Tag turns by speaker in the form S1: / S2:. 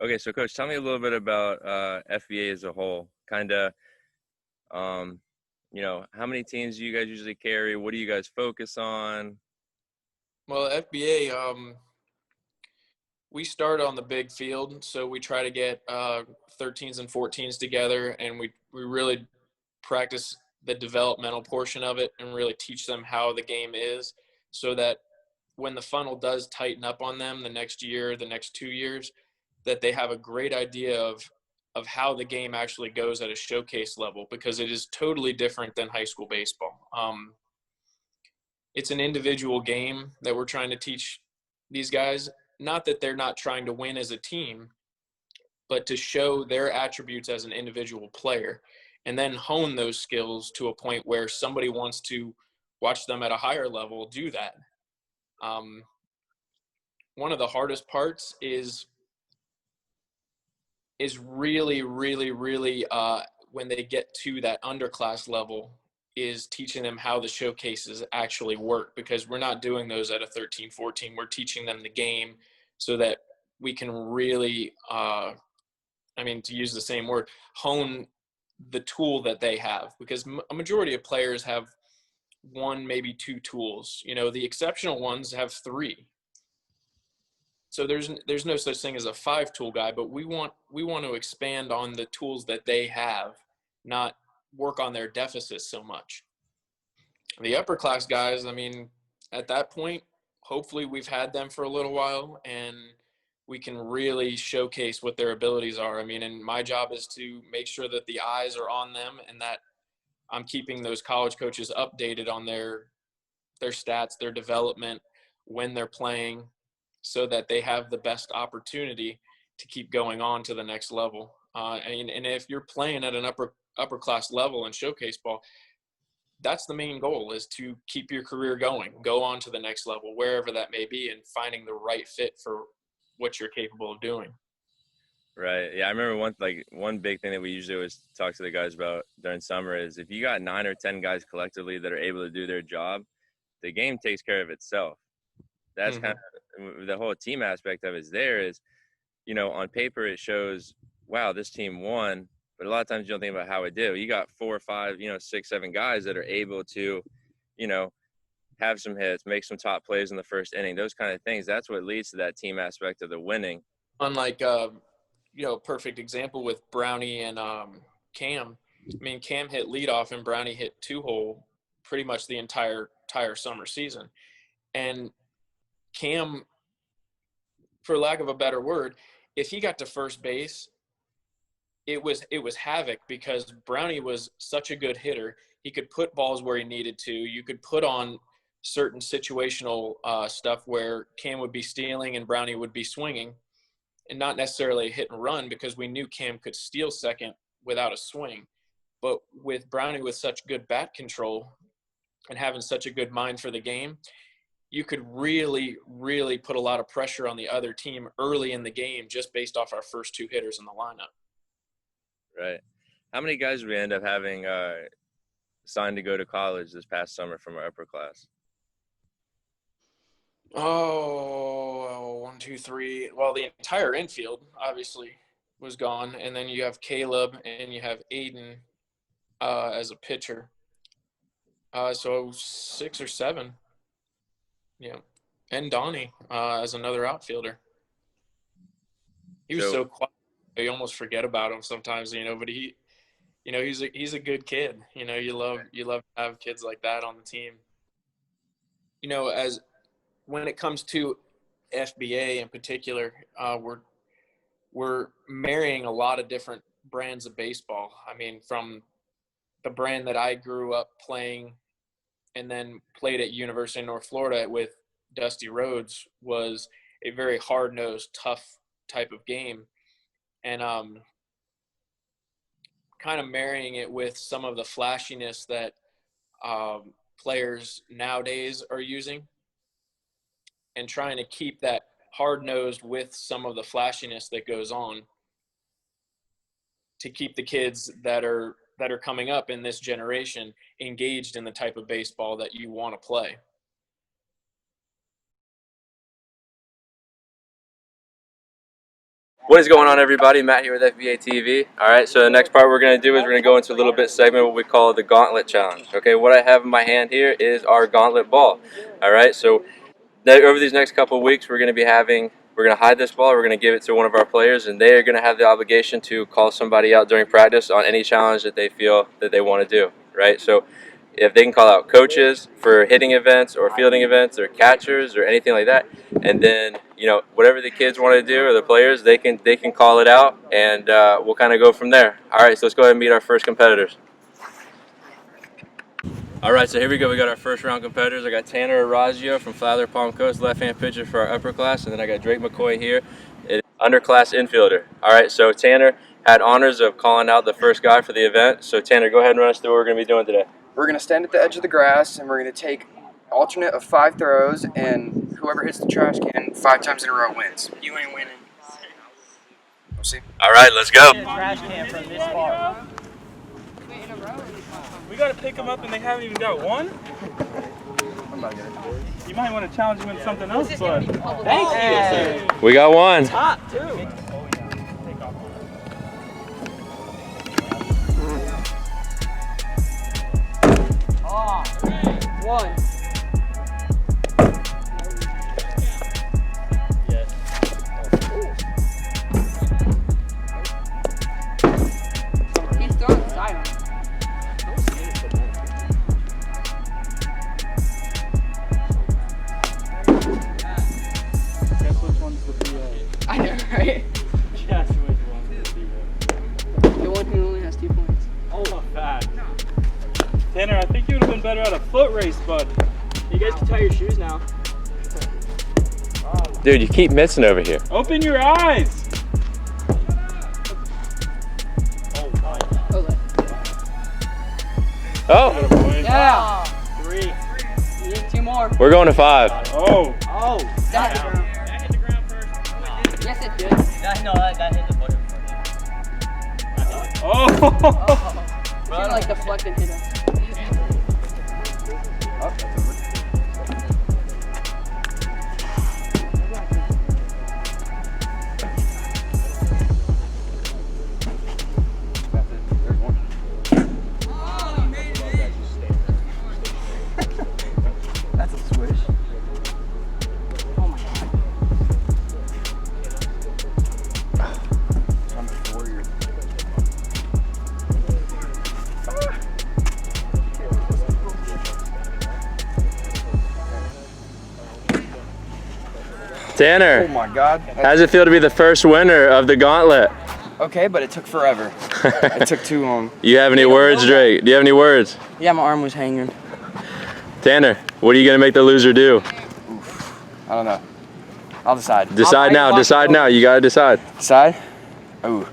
S1: Okay, so Coach, tell me a little bit about FBA as a whole. Kind of, how many teams do you guys usually carry? What do you guys focus on?
S2: Well, FBA, we start on the big field, so we try to get 13s and 14s together, and we really practice the developmental portion of it and really teach them how the game is, so that when the funnel does tighten up on them the next year, the next 2 years, that they have a great idea of how the game actually goes at a showcase level, because it is totally different than high school baseball. It's an individual game that we're trying to teach these guys. Not that they're not trying to win as a team, but to show their attributes as an individual player and then hone those skills to a point where somebody wants to watch them at a higher level do that. Um, One of the hardest parts is really, really, really when they get to that underclass level, is teaching them how the showcases actually work, because we're not doing those at a 13, 14. We're teaching them the game so that we can really, to use the same word, hone the tool that they have, because a majority of players have one, maybe two tools. The exceptional ones have three. So there's no such thing as a 5-tool guy, but we want to expand on the tools that they have, not work on their deficits so much. The upper class guys, at that point, hopefully we've had them for a little while and we can really showcase what their abilities are. And my job is to make sure that the eyes are on them and that I'm keeping those college coaches updated on their stats, their development, when they're playing, so that they have the best opportunity to keep going on to the next level. And if you're playing at an upper class level in showcase ball, that's the main goal, is to keep your career going, go on to the next level, wherever that may be, and finding the right fit for what you're capable of doing.
S1: Right. Yeah, I remember one big thing that we usually always talk to the guys about during summer is if you got 9 or 10 guys collectively that are able to do their job, the game takes care of itself. That's kind
S2: Mm-hmm.
S1: of the whole team aspect of it is there is, on paper it shows, wow, this team won, but a lot of times you don't think about how it did. You got 4 or 5, 6, 7 guys that are able to, you know, have some hits, make some top plays in the first inning, those kind of things. That's what leads to that team aspect of the winning.
S2: Unlike, perfect example with Brownie and Cam. Cam hit leadoff and Brownie hit 2-hole pretty much the entire summer season. And Cam, for lack of a better word, if he got to first base, it was havoc, because Brownie was such a good hitter. He could put balls where he needed to. You could put on certain situational stuff where Cam would be stealing and Brownie would be swinging, and not necessarily a hit and run, because we knew Cam could steal second without a swing. But with Brownie with such good bat control and having such a good mind for the game, you could really, really put a lot of pressure on the other team early in the game, just based off our first 2 hitters in the lineup.
S1: Right. How many guys did we end up having signed to go to college this past summer from our upper class?
S2: Oh, 1, 2, 3. Well, the entire infield obviously was gone, and then you have Caleb and you have Aiden as a pitcher. So 6 or 7. Yeah, and Donnie as another outfielder. He was
S1: So
S2: so quiet, you almost forget about him sometimes. But he's a good kid. You love to have kids like that on the team. As when it comes to FBA in particular, we're marrying a lot of different brands of baseball. From the brand that I grew up playing and then played at University of North Florida with Dusty Rhodes, was a very hard-nosed, tough type of game. And kind of marrying it with some of the flashiness that players nowadays are using, and trying to keep that hard-nosed with some of the flashiness that goes on, to keep the kids that are coming up in this generation engaged in the type of baseball that you want to play.
S1: What is going on, everybody? Matt here with FBA TV. All right, so the next part we're going to do is we're going to go into a little bit segment what we call the Gauntlet Challenge. Okay, what I have in my hand here is our Gauntlet ball. All right, so over these next couple of weeks, we're going to hide this ball. We're going to give it to one of our players, and they are going to have the obligation to call somebody out during practice on any challenge that they feel that they want to do. Right, so if they can call out coaches for hitting events or fielding events or catchers or anything like that, and then whatever the kids want to do or the players, they can call it out, and we'll kind of go from there. All right, so let's go ahead and meet our first competitors. All right, so here we go. We got our first round competitors. I got Tanner Arrazio from Flather Palm Coast, left-hand pitcher for our upper class, and then I got Drake McCoy here, underclass infielder. All right, so Tanner had honors of calling out the first guy for the event. So Tanner, go ahead and run us through what we're going to be doing today.
S3: We're going to stand at the edge of the grass, and we're going to take alternate of 5 throws, and whoever hits the trash can 5 times in a row wins.
S4: You ain't winning.
S3: We'll see.
S1: All right, let's go.
S4: Trash can from this far.
S5: We got to pick them up and they haven't even got one? You might want to challenge them in something else, but...
S4: Thank you.
S1: We got one.
S4: Top, too. One. He's throwing the side on.
S5: Guess which one's the BA?
S4: I know, right?
S5: Guess which one's the BA?
S4: The one who only has 2 points.
S5: Oh, not bad. Tanner, I think you would have been better at a foot race, bud.
S4: You guys can tie your shoes now.
S1: Dude, you keep missing over here.
S5: Open your eyes!
S1: Oh,
S4: Yeah.
S5: 3.
S4: You need 2 more.
S1: we're going to 5.
S5: Oh.
S4: Oh. That hit the ground.
S5: That hit the ground first.
S4: Yes, it did.
S6: That hit the button.
S5: Oh!
S4: She like deflected hit us.
S3: That's a swish.
S4: Oh my god.
S3: I'm a warrior.
S1: Tanner,
S3: Oh my god.
S1: how does it feel to be the first winner of the Gauntlet?
S3: Okay, but it took forever. It took too long.
S1: You have any words, Drake? Do you have any words?
S4: Yeah, my arm was hanging.
S1: Tanner, what are you going to make the loser do?
S3: I don't know. I'll decide.
S1: Decide now. Decide now. You got to decide.
S3: Decide? Ooh.